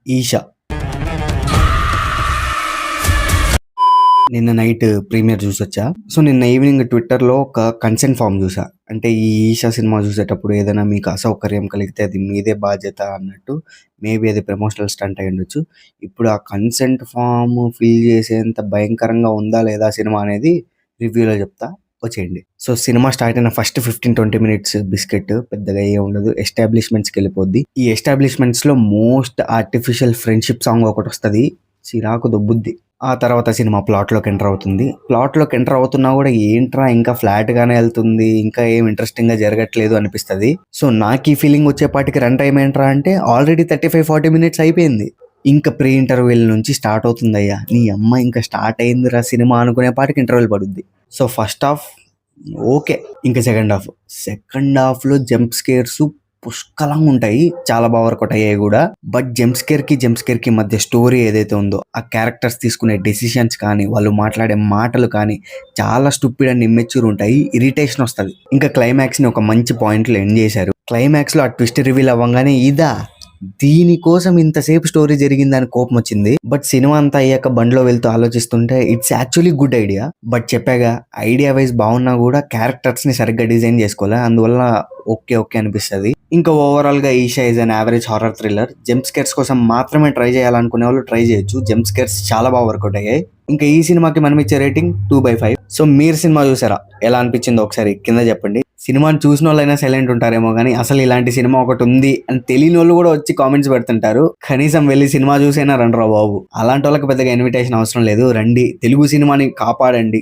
ఈషా. నిన్న night premier చూసొచ్చా. So నిన్న evening ట్విట్టర్లో ఒక కన్సెంట్ ఫామ్ చూసా. అంటే ఈ ఈషా సినిమా చూసేటప్పుడు ఏదైనా మీకు అసౌకర్యం కలిగితే అది మీదే బాధ్యత అన్నట్టు. మేబీ అది ప్రమోషనల్ స్టంట్ అయి ఉండొచ్చు. ఇప్పుడు ఆ కన్సెంట్ ఫామ్ ఫిల్ చేసేంత భయంకరంగా ఉందా లేదా సినిమా అనేది రివ్యూలో చెప్తా, వచ్చేయండి. సో సినిమా స్టార్ట్ అయిన ఫస్ట్ 15-20 మినిట్స్ బిస్కెట్ పెద్దగా ఏ ఉండదు, ఎస్టాబ్లిష్మెంట్స్కి వెళ్ళిపోద్ది. ఈ ఎస్టాబ్లిష్మెంట్స్లో మోస్ట్ ఆర్టిఫిషియల్ ఫ్రెండ్షిప్ సాంగ్ ఒకటి వస్తుంది, చిరాకు దొబ్బుద్ది. ఆ తర్వాత సినిమా ప్లాట్లోకి ఎంటర్ అవుతుంది. ప్లాట్లోకి ఎంటర్ అవుతున్నా కూడా ఏంట్రా ఇంకా ఫ్లాట్గానే వెళ్తుంది, ఇంకా ఏం ఇంట్రెస్టింగ్గా జరగట్లేదు అనిపిస్తుంది. సో నాకు ఈ ఫీలింగ్ వచ్చేపాటికి రన్ టైం ఏంట్రా అంటే ఆల్రెడీ 35-40 మినిట్స్ అయిపోయింది. ఇంకా ప్రీ ఇంటర్వెల్ నుంచి స్టార్ట్ అవుతుందయ్యా, నీ అమ్మ ఇంకా స్టార్ట్ అయిందిరా సినిమా అనుకునేపాటికి ఇంటర్వెల్ పడుద్ది. సో ఫస్ట్ హాఫ్ ఓకే, ఇంకా సెకండ్ హాఫ్లో జంప్ స్కేర్స్ పుష్కలంగా ఉంటాయి, చాలా బాగా వర్కౌట్ అయ్యాయి కూడా. బట్ జంప్ స్కేర్ కి మధ్య స్టోరీ ఏదైతే ఉందో, ఆ క్యారెక్టర్స్ తీసుకునే డెసిషన్స్ కానీ, వాళ్ళు మాట్లాడే మాటలు కానీ చాలా స్టూపిడ్ అండ్ ఇమ్మెచ్యూర్ ఉంటాయి, ఇరిటేషన్ వస్తుంది. ఇంకా క్లైమాక్స్ ని ఒక మంచి పాయింట్లో ఎండ్ చేశారు. క్లైమాక్స్ లో ఆ ట్విస్ట్ రివీల్ అవ్వగానే ఇదా, దీనికోసం ఇంతసేపు స్టోరీ జరిగిందని కోపం వచ్చింది. బట్ సినిమా అంతా అయ్యాక బండిలో వెళ్తూ ఆలోచిస్తుంటే it's actually good idea. But చెప్పాగా, ఐడియా వైజ్ బాగున్నా కూడా క్యారెక్టర్స్ ని సరిగ్గా డిజైన్ చేసుకోలే, అందువల్ల ఓకే అనిపిస్తుంది. ఇంకా ఓవరాల్ గా Eesha is an average horror thriller. Jump scares కోసం మాత్రమే ట్రై చేయాలనుకునే వాళ్ళు ట్రై చేయొచ్చు, జంప్ స్కేర్స్ చాలా బాగా వర్కౌట్ అయ్యాయి. ఇంకా ఈ సినిమాకి మనం ఇచ్చే రేటింగ్ 2/5. సో మీరు సినిమా చూసారా, ఎలా అనిపించిందో ఒకసారి కింద చెప్పండి. సినిమాని చూసిన వాళ్ళైనా సైలెంట్ ఉంటారేమో కానీ అసలు ఇలాంటి సినిమా ఒకటి ఉంది అని తెలియని వాళ్ళు కూడా వచ్చి కామెంట్స్ పెడుతుంటారు. కనీసం వెళ్ళి సినిమా చూసైనా రండిరా బాబు. అలాంటి వాళ్ళకి పెద్దగా ఇన్విటేషన్ అవసరం లేదు, రండి, తెలుగు సినిమాని కాపాడండి.